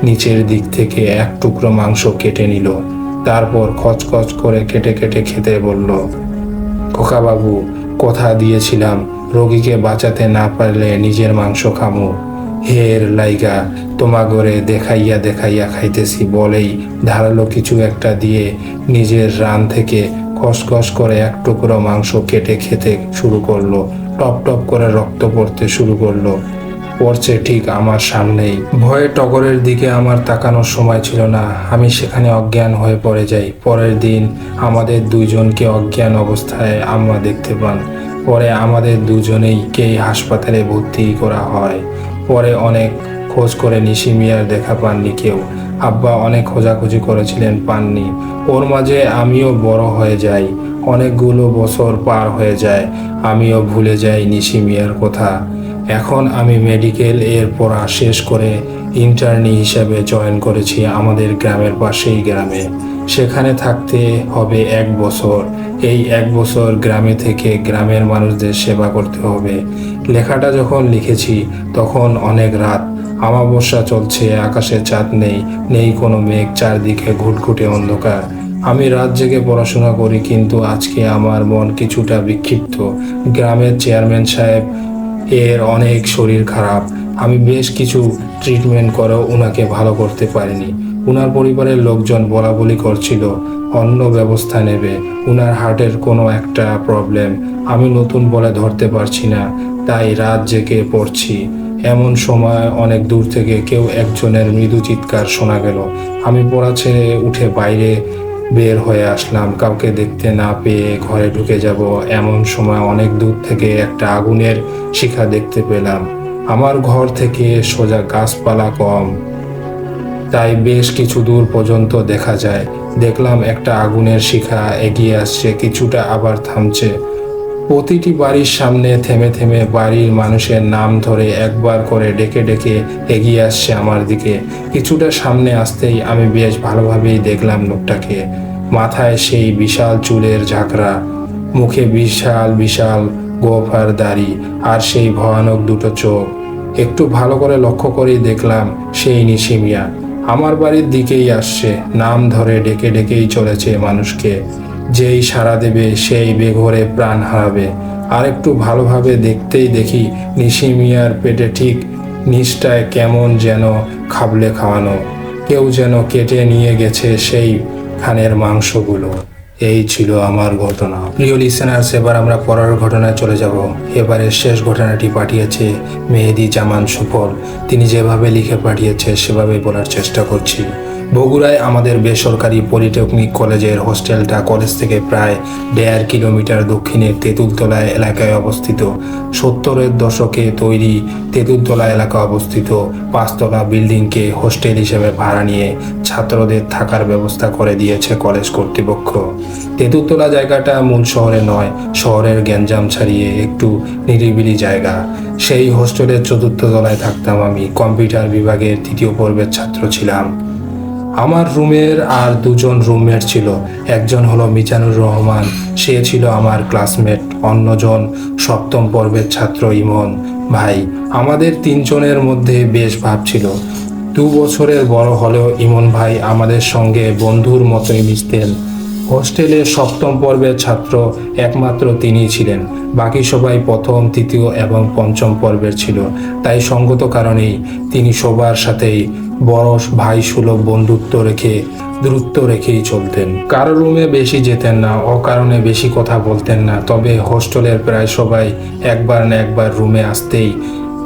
S1: নিচের দিক থেকে এক টুকরো মাংস কেটে নিল। তারপর খচখচ করে কেটে কেটে খেতে বলল, খোকাবাবু, কথা দিয়েছিলাম রোগীকে বাঁচাতে না পারলে নিজের মাংস খামু। হের লাইগা তোমাগরে দেখাইয়া দেখাইয়া খাইতেছি বলেই ধারালো কিছু একটা দিয়ে নিজের রান থেকে খসখস করে এক টুকরো মাংস কেটে খেতে শুরু করলো। টপ টপ করে রক্ত পড়তে শুরু করলো, পড়ছে ঠিক আমার সামনেই। ভয়ে টগরের দিকে আমার তাকানোর সময় ছিল না, আমি সেখানে অজ্ঞান হয়ে পড়ে যাই। পরের দিন আমাদের দুইজনকে অজ্ঞান অবস্থায় আম্মা দেখতে পান। পরে আমাদের দুজনেইকেই হাসপাতালে ভর্তি করা হয়। পরে অনেক খোঁজ করে নিশি মিয়ার দেখা পাননি কেউ। আব্বা অনেক খোঁজাখুঁজি করেছিলেন, পাননি। ওর মাঝে আমিও বড় হয়ে যাই, অনেকগুলো বছর পার হয়ে যায়, আমিও ভুলে যাই নিশি মিয়ার কথা। এখন আমি মেডিকেল এর পড়া শেষ করে ইন্টার্নি হিসাবে জয়েন করেছি আমাদের গ্রামের পাশেই গ্রামে। সেখানে থাকতে হবে 1 বছর। এই 1 বছর গ্রামে থেকে গ্রামের মানুষদের সেবা করতে হবে। লেখাটা যখন লিখেছি তখন অনেক রাত, আমাবস্যা চলছে, আকাশে চাঁদ নেই, নেই কোনো মেঘ, চারদিকে ঘুটঘুটে অন্ধকার। আমি রাত জেগে পড়াশোনা করি, কিন্তু আজকে আমার মন কিছুটা বিক্ষিপ্ত। গ্রামের চেয়ারম্যান সাহেব এর অনেক শরীর খারাপ। আমি বেশ কিছু ট্রিটমেন্ট করেও উনাকে ভালো করতে পারিনি। উনার পরিবারের লোকজন বলাবলি করছিল অন্য ব্যবস্থা নেবে। উনার হার্টের কোনো একটা প্রবলেম, আমি নতুন বলে ধরতে পারছি না, তাই রাত জেগে পড়ছি। এমন সময় অনেক দূর থেকে কেউ একজনের মৃদু চিৎকার শোনা গেল। আমি পড়া ছেড়ে উঠে বাইরে বের হয়ে আসলাম, কাউকে দেখতে না পেয়ে ঘরে ঢুকে যাব এমন সময় অনেক দূর থেকে একটা আগুনের শিখা দেখতে পেলাম। আমার ঘর থেকে সোজা গাছপালা কম, তাই বেশ কিছু দূর পর্যন্ত দেখা যায়। দেখলাম একটা আগুনের শিখা এগিয়ে আসছে, কিছুটা আবার থামছে। প্রতিটি বাড়ির সামনে থেমে থেমে বাড়ির মানুষের নাম ধরে একবার করে ডেকে ডেকে এগিয়ে আসছে আমার দিকে। কিছুটা সামনে আসতেই আমি বেশ ভালোভাবেই দেখলাম লোকটাকে। মাথায় সেই বিশাল চুলের ঝাঁকড়া, মুখে বিশাল বিশাল গোফার দাড়ি, আর সেই ভয়ানক দুটো চোখ। একটু ভালো করে লক্ষ্য করেই দেখলাম সেই নিশি মিয়া আমার বাড়ির দিকেই আসছে। নাম ধরে ডেকে ডেকেই চলেছে মানুষকে। যেই সাড়া দেবে সেই বেঘরে প্রাণ হারাবে। আর একটু ভালোভাবে দেখতেই দেখি নিশি মিয়ার পেটে ঠিক নিচটায় কেমন যেন খাবলে খাওয়ানো, কেউ যেন কেটে নিয়ে গেছে সেই খানের মাংসগুলো। এই ছিল আমার ঘটনা। প্রিয় লিসেনার্স, এবার আমরা পরের ঘটনায় চলে যাব। এবারের শেষ ঘটনাটি পাঠিয়েছে মেহেদি জামান সুফল। তিনি যেভাবে লিখে পাঠিয়েছে সেভাবে বলার চেষ্টা করছি। বগুড়ায় আমাদের বেসরকারি পলিটেকনিক কলেজের হোস্টেলটা কলেজ থেকে প্রায় 1.5 কিলোমিটার দক্ষিণে তেঁতুলতলা এলাকায় অবস্থিত। 70-এর দশকে তৈরি তেঁতুলতলা এলাকা অবস্থিত 5তলা বিল্ডিংকে হোস্টেল হিসেবে ভাড়া নিয়ে ছাত্রদের থাকার ব্যবস্থা করে দিয়েছে কলেজ কর্তৃপক্ষ। তেঁতুলতলা জায়গাটা মূল শহরে নয়, শহরের গ্যাঞ্জাম ছাড়িয়ে একটু নিরিবিলি জায়গা। সেই হোস্টেলের 4র্থ তলায় থাকতাম আমি। কম্পিউটার বিভাগের 3য় পর্বের ছাত্র ছিলাম। আমার রুমের আর 2জন রুমমেট ছিল। একজন হলো মিজানুর রহমান, সে ছিল আমার ক্লাসমেট। অন্যজন 7ম পর্বের ছাত্র ইমন ভাই। আমাদের 3 জনের মধ্যে বেশ ভাব ছিল। 2 বছরের বড় হলেও ইমন ভাই আমাদের সঙ্গে বন্ধুর মতোই মিশতেন। হোস্টেলে 7ম পর্বের ছাত্র একমাত্র তিনিই ছিলেন, বাকি সবাই 1ম, 3য় এবং 5ম পর্বের ছিল। তাই সঙ্গত কারণেই তিনি সবার সাথেই বড় ভাই সুলভ বন্ধুত্ব দূরত্ব রেখেই চলতেন। কারো রুমে বেশি যেতেন না, অকারণে বেশি কথা বলতেন না। তবে হোস্টেলের প্রায় সবাই একবার না একবার রুমে আসতেই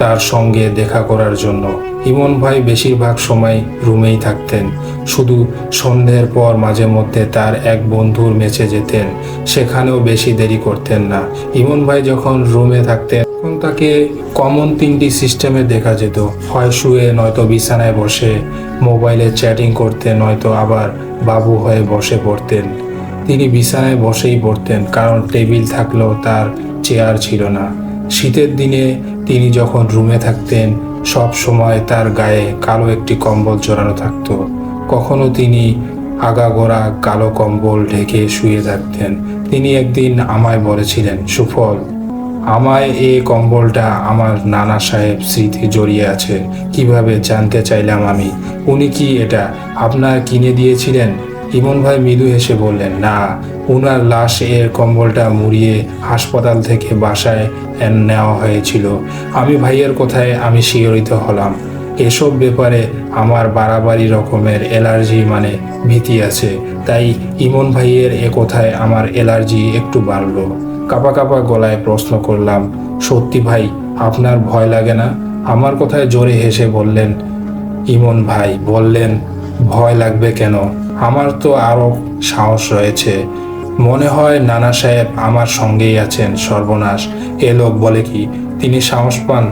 S1: তার সঙ্গে দেখা করার জন্য। ইমন ভাই বেশিরভাগ সময় রুমেই থাকতেন। শুধু সন্ধ্যের পর মাঝে মধ্যে তার এক বন্ধুর মেসে যেতেন, সেখানেও বেশি দেরি করতেন না। ইমন ভাই যখন রুমে থাকতেন তখন তাকে কমন 3টি সিস্টেমে দেখা যেত। হয় শুয়ে, নয়তো বিছানায় বসে মোবাইলে চ্যাটিং করতে, নয়তো আবার বাবু হয়ে বসে পড়তেন। তিনি বিছানায় বসেই পড়তেন, কারণ টেবিল থাকলেও তার চেয়ার ছিল না। শীতের দিনে তিনি যখন রুমে থাকতেন সব সময় তার গায়ে কালো একটি কম্বল জড়ানো থাকত। কখনো তিনি আগাগোড়া কালো কম্বল ঢেকে শুয়ে থাকতেন। তিনি একদিন আমায় বলেছিলেন, সুফল, আমায় এই কম্বলটা আমার নানা সাহেব স্মৃতি জড়িয়ে আছে। কিভাবে জানতে চাইলাম আমি। উনি কি এটা আপনার কিনে দিয়েছিলেন? ইমন ভাই মৃদু হেসে বললেন, না, উনার লাশ এর কম্বলটা মুড়িয়ে হাসপাতাল থেকে বাসায় নেওয়া হয়েছিল। আমি ভাইয়ের কথায় আমি শিহরিত হলাম। এসব ব্যাপারে আমার বাড়াবাড়ি রকমের অ্যালার্জি মানে ভীতি আছে, তাই ইমন ভাইয়ের এ কথায় আমার অ্যালার্জি একটু বাড়লো। কাঁপা কাঁপা গলায় প্রশ্ন করলাম, সত্যি ভাই আপনার ভয় লাগে না? আমার কথায় জোরে হেসে বললেন ইমন ভাই, বললেন ভয় লাগবে কেন, আমার তো আরো সাহস রয়েছে। মনে হয় নানা সাহেব আমার সঙ্গেই আছেন। সর্বনাশ, এ লোক বলে কি তিনি সাহস পান,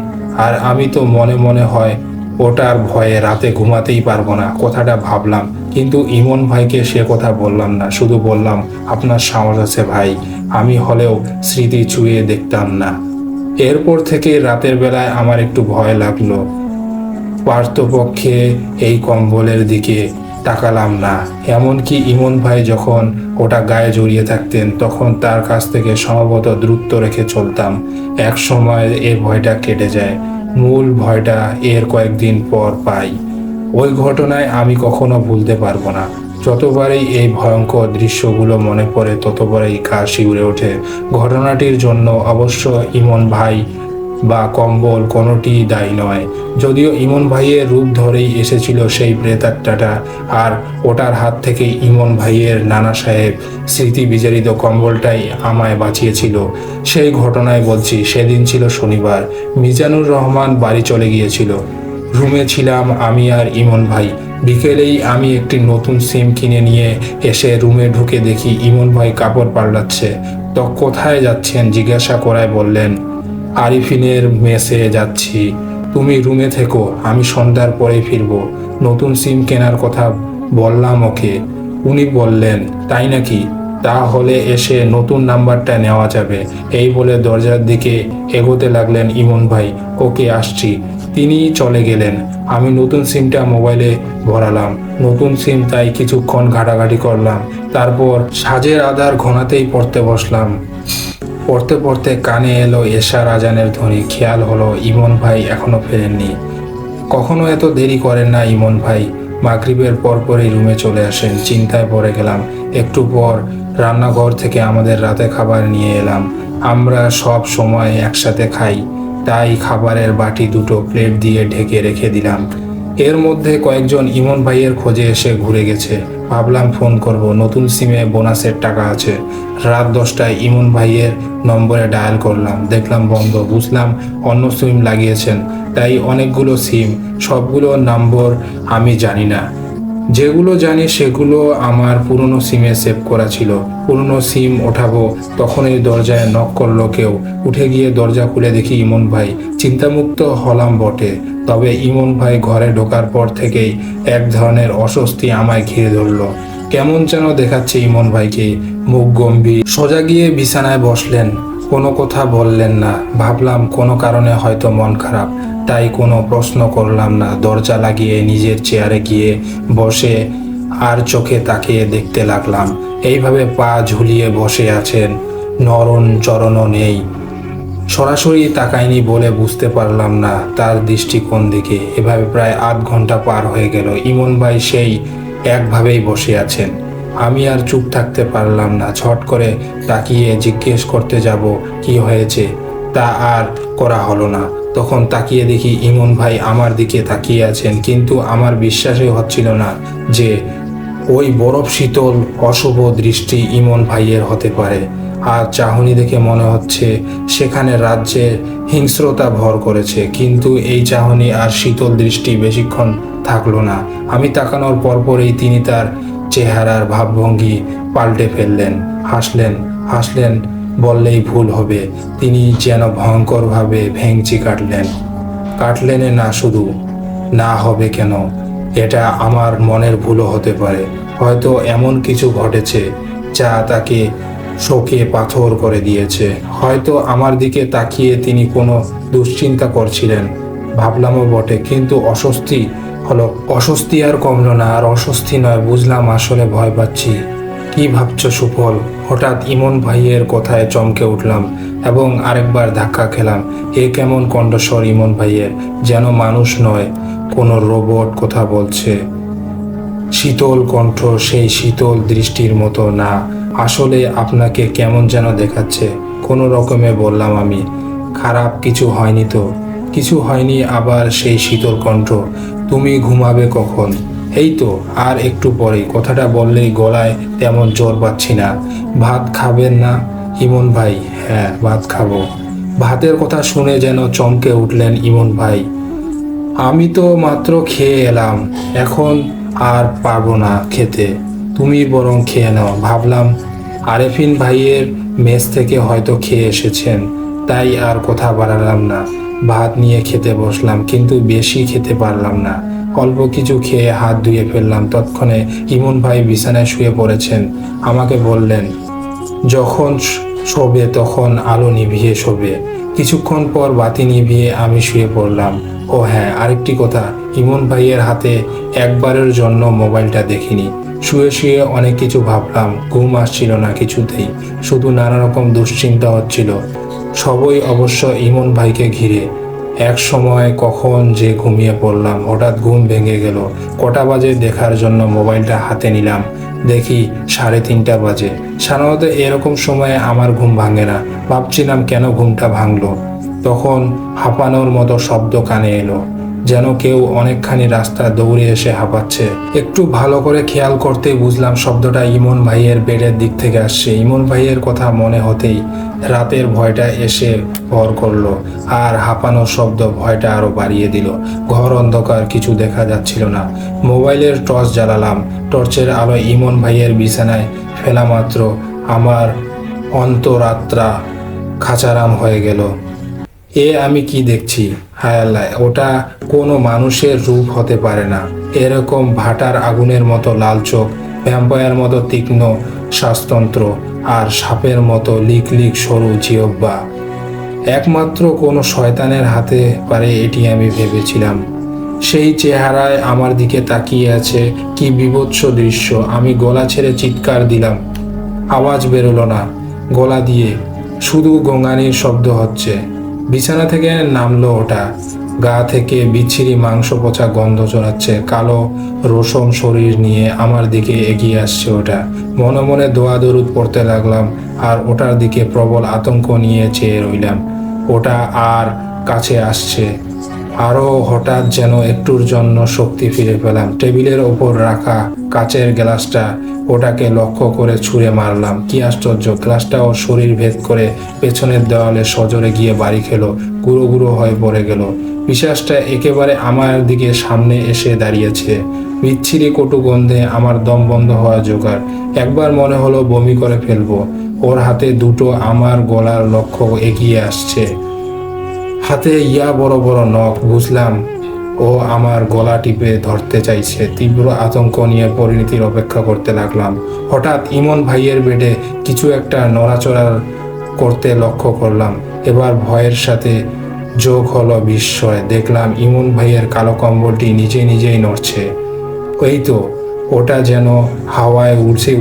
S1: আর আমি তো মনে মনে হয় ওটার ভয়ে রাতে ঘুমাতেই পারবো না কথাটা ভাবলাম, কিন্তু ইমন ভাইকে সে কথা বললাম না, শুধু বললাম আপনার সাহস আছে ভাই, আমি হলেও স্মৃতি ছুঁয়ে দেখতাম না। এরপর থেকে রাতের বেলায় আমার একটু ভয় লাগলো। পার্থপক্ষে এই কম্বলের দিকে তাকালাম না। এমনকি ইমন ভাই যখন ওটা গায়ে জড়িয়ে থাকতেন তখন তার কাছ থেকে সম্ভবত দূরত্ব রেখে চলতাম। এক সময় এ ভয়টা কেটে যায়। মূল ভয়টা এর কয়েকদিন পর পাই। ওই ঘটনায় আমি কখনো ভুলতে পারবো না। যতবারই এই ভয়ঙ্কর দৃশ্যগুলো মনে পড়ে ততবারই গা শিউরে ওঠে। ঘটনাটির জন্য অবশ্য ইমন ভাই বা কম্বল কোনোটিই দায়ী নয়। যদিও ইমন ভাইয়ের রূপ ধরেই এসেছিল সেই প্রেতাত্মাটা, আর ওটার হাত থেকে ইমন ভাইয়ের নানা সাহেব স্মৃতি বিজড়িত কম্বলটাই আমায় বাঁচিয়েছিল। সেই ঘটনায় বলছি, সেদিন ছিল শনিবার। মিজানুর রহমান বাড়ি চলে গিয়েছিল। রুমে ছিলাম আমি আর ইমন ভাই। বিকেলেই আমি একটি নতুন সিম কিনে নিয়ে এসে রুমে ঢুকে দেখি ইমন ভাই কাপড় পাল্টাচ্ছে। তো কোথায় যাচ্ছেন জিজ্ঞাসা করায় বললেন, আরিফিনের মেসে যাচ্ছি, তুমি রুমে থেকো, আমি সন্ধ্যার পরেই ফিরবো। নতুন সিম কেনার কথা বললাম ওকে। উনি বললেন, তাই নাকি, তাহলে এসে নতুন নাম্বারটা নেওয়া যাবে। এই বলে দরজার দিকে এগোতে লাগলেন ইমন ভাই। ওকে আসছি। তিনি চলে গেলেন। আমি নতুন সিমটা মোবাইলে ভরালাম। নতুন সিম, তাই কিছুক্ষণ ঘাটাঘাটি করলাম। তারপর সাজের আধার ঘনাতেই পড়তে বসলাম। পড়তে পড়তে কানে এলো এশার আজানের ধ্বনি। খেয়াল হলো ইমন ভাই এখনো ফেরেননি। কখনো এত দেরি করেন না ইমন ভাই। মাগরিবের পরপরই রুমে চলে আসেন। চিন্তায় পড়ে গেলাম। একটু পর রান্নাঘর থেকে আমাদের রাতে খাবার নিয়ে এলাম। আমরা সব সময় একসাথে খাই, তাই খাবারের বাটি দুটো প্লেট দিয়ে ঢেকে রেখে দিলাম। এর মধ্যে কয়েকজন ইমন ভাইয়ের খোঁজে এসে ঘুরে গেছে। ভাবলাম ফোন করব, নতুন সিমে বোনাসের টাকা আছে। রাত 10টায় ইমন ভাইয়ের নম্বরে ডায়াল করলাম, দেখলাম বন্ধ। বুঝলাম অন্য সিম লাগিয়েছেন। তাই অনেকগুলো সিম, সবগুলো নম্বর আমি জানি না। যেগুলো জানি সেগুলো আমার পুরনো সিমে সেভ করা ছিল। পুরনো সিম ওঠাবো, তখনই দরজায় নক করলো কেউ। উঠে গিয়ে দরজা খুলে দেখি ইমন ভাই। চিন্তামুক্ত হলাম বটে, তবে ইমন ভাই ঘরে ঢোকার পর থেকেই এক ধরনের অস্বস্তি আমায় ঘিরে ধরলো। কেমন যেন দেখাচ্ছে ইমন ভাইকে। মুখ গম্ভীর। সোজা গিয়ে বিছানায় বসলেন, কোনো কথা বললেন না। ভাবলাম কোনো কারণে হয়তো মন খারাপ, তাই কোনো প্রশ্ন করলাম না। দরজা লাগিয়ে নিজের চেয়ারে গিয়ে বসে আর চোখে তাকিয়ে দেখতে লাগলাম। এইভাবে পা ঝুলিয়ে বসে আছেন, নরম চরণও নেই। সরাসরি তাকায়নি বলে বুঝতে পারলাম না তার দৃষ্টি কোন দিকে। এভাবে প্রায় আধ ঘন্টা পার হয়ে গেল। ইমন ভাই সেই একভাবেই বসে আছেন। আমি আর চুপ থাকতে পারলাম না। ঝট করে তাকিয়ে জিজ্ঞেস করতে যাব কি হয়েছে, তা আর করা হলো না। তখন তাকিয়ে দেখি ইমন ভাই আমার দিকে তাকিয়ে আছেন, কিন্তু আমার বিশ্বাসই হচ্ছিল না যে ওই বরফ শীতল অশুভ দৃষ্টি ইমন ভাইয়ের হতে পারে। আর চাহনি দেখে মনে হচ্ছে সেখানে রাজ্যের হিংস্রতা ভর করেছে। কিন্তু এই চাহনি আর শীতল দৃষ্টি বেশিক্ষণ থাকলো না। আমি তাকানোর পরপরই তিনি তার চেহারার ভাবভঙ্গি পাল্টে ফেললেন। হাসলেন বললেই ভুল হবে। তিনি যেন ভয়ঙ্করভাবে ভেঙচি কাটলেন না, শুধু না হবে কেন, এটা আমার মনের ভুলও হতে পারে। হয়তো এমন কিছু ঘটেছে যা তাকে শোকে পাথর করে দিয়েছে। হয়তো আমার দিকে তাকিয়ে তিনি কোনো দুশ্চিন্তা করছিলেন। ভাবলামও বটে, কিন্তু অস্বস্তি আর কমলো না। আর অস্বস্তি নয়, বুঝলাম আসলে ভয় পাচ্ছি। কি ভাবছো সুফল? হঠাৎ ইমন ভাইয়ের কথায় চমকে উঠলাম এবং আরেকবার ধাক্কা খেলাম। এ কেমন কণ্ঠস্বর ইমন ভাইয়ের, যেন মানুষ নয়, কোনো রোবট কথা বলছে। শীতল কণ্ঠ, সেই শীতল দৃষ্টির মতো না। আসলে আপনাকে কেমন যেন দেখাচ্ছে, কোনো রকমে বললাম আমি। খারাপ কিছু হয়নি তো? কিছু হয়নি। আবার সেই শীতল কণ্ঠ, তুমি ঘুমাবে কখন? এই তো আর একটু পরেই। কথাটা বললেই গলায় তেমন জোর পাচ্ছি না। ভাত খাবেন না ইমন ভাই? হ্যাঁ, ভাত খাবো। ভাতের কথা শুনে যেন চমকে উঠলেন ইমন ভাই। আমি তো মাত্র খেয়ে এলাম, এখন আর পারবো না খেতে। তুমি বরং খেয়ে নাও। ভাবলাম আরেফিন ভাইয়ের মেস থেকে হয়তো খেয়ে এসেছেন, তাই আর কথা বাড়ালাম না। ভাত নিয়ে খেতে বসলাম, কিন্তু বেশি খেতে পারলাম না। অল্প কিছু খেয়ে হাত ধুয়ে ফেললাম। তৎক্ষণে ইমন ভাই বিছানায় শুয়ে পড়েছেন। আমাকে বললেন, যখন শোবে তখন আলো নিভিয়ে শোবে। কিছুক্ষণ পর বাতি নিভিয়ে আমি শুয়ে পড়লাম। ও হ্যাঁ, আরেকটি কথা, ইমন ভাইয়ের হাতে একবারের জন্য মোবাইলটা দেখিনি। শুয়ে শুয়ে অনেক কিছু ভাবলাম, ঘুম আসছিল না কিছুতেই, শুধু নানা রকম দুশ্চিন্তা হচ্ছিল, সবই অবশ্য ইমন ভাইকে ঘিরে। এক সময় কখন যে ঘুমিয়ে পড়লাম, হঠাৎ ঘুম ভেঙে গেল। কটা বাজে দেখার জন্য মোবাইলটা হাতে নিলাম, দেখি 3:30 বাজে। সাধারণত এরকম সময়ে আমার ঘুম ভাঙে না। ভাবছিলাম কেন ঘুমটা ভাঙলো। তখন হাঁপানোর মতো শব্দ কানে এলো, যেন কেউ অনেকখানি রাস্তা দৌড়ে এসে হাঁপাচ্ছে। একটু ভালো করে খেয়াল করতেই বুঝলাম শব্দটা ইমন ভাইয়ের বেডের দিক থেকে আসছে। ইমন ভাইয়ের কথা মনে হতেই রাতের ভয়টা এসে ভর করলো, আর হাঁপানোর শব্দ ভয়টা আরো বাড়িয়ে দিল। ঘর অন্ধকার, কিছু দেখা যাচ্ছিল না। মোবাইলের টর্চ জ্বালালাম। টর্চের আলো ইমন ভাইয়ের বিছানায় ফেলা মাত্র আমার অন্তরাত্মা খাঁচারাম হয়ে গেল। আমি কি দেখছি? হায় আল্লাহ, ওটা কোনো মানুষের রূপ হতে পারে না। এরকম ভাটার আগুনের মতো লাল চোখ, ভ্যাম্পায়ার মতো তীক্ষ্ণ শ্বাসতন্ত্র, আর সাপের মতো লিক লিক সরু জিহ্বা। একমাত্র কোনো শয়তানের হাতে পারে এটি আমি ভেবেছিলাম। সেই চেহারায় আমার দিকে তাকিয়ে আছে। কি বিভৎস দৃশ্য! আমি গলা ছেড়ে চিৎকার দিলাম। আওয়াজ বেরোলো না গলা দিয়ে, শুধু গোঙানির শব্দ হচ্ছে। বিছানা থেকে নামলো ওটা। গা থেকে বিচ্ছিরি মাংস পচা গন্ধ ছড়াচ্ছে। কালো রসম শরীর নিয়ে আমার দিকে এগিয়ে আসছে ওটা। মনে মনে দোয়া দরুদ পড়তে লাগলাম, আর ওটার দিকে প্রবল আতঙ্ক নিয়ে চেয়ে রইলাম। ওটা আর কাছে আসছে আরও। হঠাৎ যেন একটুর জন্য শক্তি ফিরে পেলাম। টেবিলের ওপর রাখা কাচের গ্লাসটা ওটাকে লক্ষ্য করে ছুঁড়ে মারলাম। কি আশ্চর্য! গ্লাসটা ওর শরীর ভেদ করে পেছনের দেওয়ালে সজোরে গিয়ে বাড়ি খেলো, গুঁড়ো গুঁড়ো হয়ে পড়ে গেল। পিশাচটা একেবারে আমার দিকে সামনে এসে দাঁড়িয়েছে। বিচ্ছিরি কটু গন্ধে আমার দম বন্ধ হওয়া জোগাড়। একবার মনে হলো বমি করে ফেলবো। ওর হাতে দুটো আমার গলার লক্ষ্য এগিয়ে আসছে। হাতে বড় বড় নখ। বুঝলাম ও আমার গলা টিপে ধরতে চাইছে। তীব্র আতঙ্ক নিয়ে পরিণতির অপেক্ষা করতে লাগলাম। হঠাৎ ইমন ভাইয়ের বেডে কিছু একটা নড়াচড়া করতে লক্ষ্য করলাম। এবার ভয়ের সাথে যোগ হলো বিস্ময়। দেখলাম ইমন ভাইয়ের কালো কম্বলটি নিজে নিজেই নড়ছে। এই তো, ওটা যেন হাওয়ায়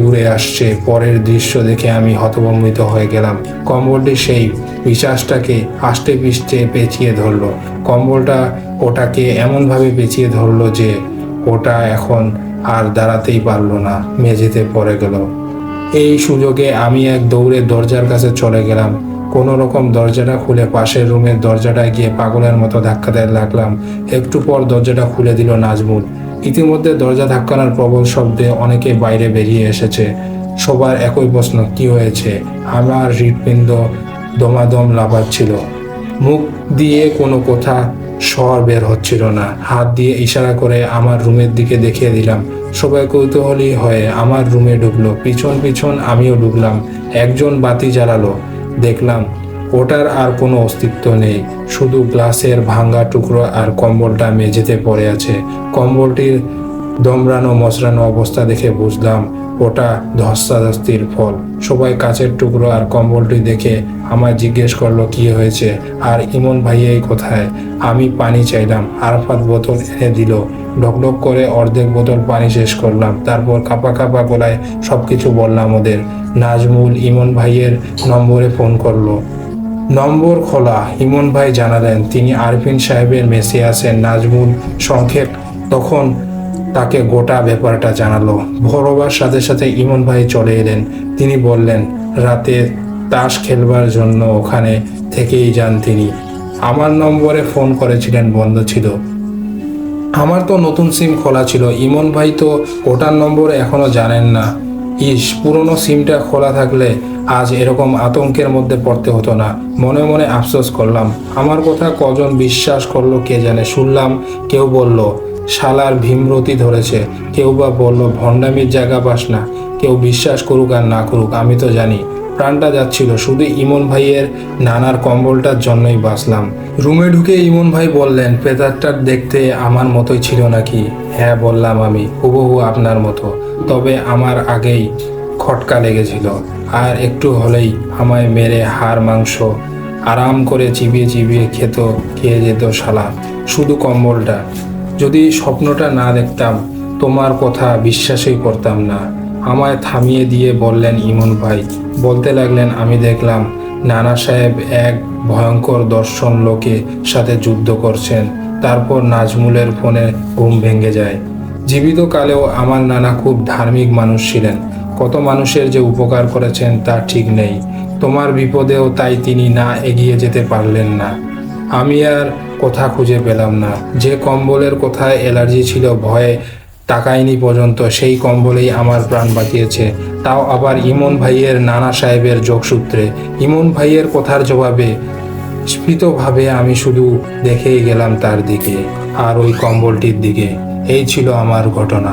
S1: উড়ে আসছে। পরের দৃশ্য দেখে আমি হতভম্বিত হয়ে গেলাম। কম্বলটি সেই পিশাচটাকে আষ্টে পিষ্টে পেঁচিয়ে ধরলো। কম্বলটা ওটাকে এমনভাবে পেঁচিয়ে ধরলো যে ওটা এখন আর দাঁড়াতেই পারলো না, মেঝেতে পড়ে গেল। এই সুযোগে আমি এক দৌড়ে দরজার কাছে চলে গেলাম। কোনো রকম দরজাটা খুলে পাশের রুমের দরজাটায় গিয়ে পাগলের মতো ধাক্কা দিতে লাগলাম। একটু পর দরজাটা খুলে দিল নাজমুল। ইতিমধ্যে দরজা ধাক্কানোর প্রবল শব্দে অনেকে বাইরে বেরিয়ে এসেছে। সবার একই প্রশ্ন, কি হয়েছে? আমার হৃৎপিণ্ড দমাদম লাফাচ্ছিল। মুখ দিয়ে কোনো কথা স্বর বের হচ্ছিল না। হাত দিয়ে ইশারা করে আমার রুমের দিকে দেখিয়ে দিলাম। সবাই কৌতূহলী হয়ে আমার রুমে ঢুকলো। পিছন পিছন আমিও ঢুকলাম। একজন বাতি জ্বালালো। দেখলাম ওটার আর কোনো অস্তিত্ব নেই, শুধু গ্লাসের ভাঙ্গা টুকরো আর কম্বলটা মেঝেতে পড়ে আছে। কম্বলটির দমড়ানো মচড়ানো অবস্থা দেখে বুঝলাম ওটা ধস্তাধস্তির ফল। সবাই কাচের টুকরো আর কম্বলটি দেখে আমায় জিজ্ঞেস করলো কি হয়েছে, আর ইমন ভাইয়াই কোথায়। আমি পানি চাইলাম। আরাফাত বোতল এনে দিল। ঢকঢক করে অর্ধেক বোতল পানি শেষ করলাম। তারপর কাঁপা কাঁপা গলায় সবকিছু বললাম ওদের। নাজমুল ইমন ভাইয়ের নম্বরে ফোন করলো। নম্বর খোলা। ইমন ভাই জানালেন তিনি আরফিন সাহেবের মেসে আছেন। নাজমুল সংক্ষেপ তখন তাকে গোটা ব্যাপারটা জানালো। ভোর হবার সাথে সাথে ইমন ভাই চলে এলেন। তিনি বললেন, রাতে তাস খেলবার জন্য ওখানে থেকেই যান তিনি। আমার নম্বরে ফোন করেছিলেন, বন্ধ ছিল। আমার তো নতুন সিম খোলা ছিল, ইমন ভাই তো ওটার নম্বর এখনো জানেন না। ইস, পুরনো সিমটা খোলা থাকলে আজ এরকম আতঙ্কের মধ্যে পড়তে হতো না। মনে মনে আফসোস করলাম। আমার কথা কজন বিশ্বাস করলো কে জানে। শুনলাম কেউ বলল শালার ভীমরতি ধরেছে, কেউ বা বলল ভণ্ডামির জায়গা পাস না। কেউ বিশ্বাস করুক আর না করুক, আমি তো জানি প্রাণটা যাচ্ছিল, শুধু ইমন ভাইয়ের নানার কম্বলটার জন্যই বাঁচলাম। রুমে ঢুকে ইমন ভাই বললেন, প্রেতারটা দেখতে আমার মতোই ছিল নাকি? হ্যাঁ বললাম আমি, হুবহু আপনার মতো। তবে আমার আগেই খটকা লেগেছিল, আর একটু হলেই আমায় মেরে হাড় মাংস আরাম করে চিবিয়ে চিবিয়ে খেয়ে যেত শালা। শুধু কম্বলটা। যদি স্বপ্নটা না দেখতাম তোমার কথা বিশ্বাসই করতাম না। আমায় থামিয়ে দিয়ে বললেন ইমন ভাই। বলতে লাগলেন, আমি দেখলাম নানা সাহেব এক ভয়ঙ্কর দর্শন লোকের সাথে যুদ্ধ করছেন। তারপর নাজমুলের ফোনে ঘুম ভেঙে যায়। জীবিত কালেও আমার নানা খুব ধার্মিক মানুষ ছিলেন। কত মানুষের যে উপকার করেছেন তা ঠিক নেই। তোমার বিপদেও তাই তিনি না এগিয়ে যেতে পারলেন না। আমি আর কথা খুঁজে পেলাম না। যে কম্বলের কোথায় অ্যালার্জি ছিল, ভয়ে তাকাইনি পর্যন্ত, সেই কম্বলেই আমার প্রাণ বাঁচিয়েছে। তাও আবার ইমন ভাইয়ের নানা সাহেবের যোগসূত্রে। ইমন ভাইয়ের কথার জবাবে স্ফীতভাবে আমি শুধু দেখেই গেলাম তার দিকে আর ওই কম্বলটির দিকে। এই ছিল আমার ঘটনা।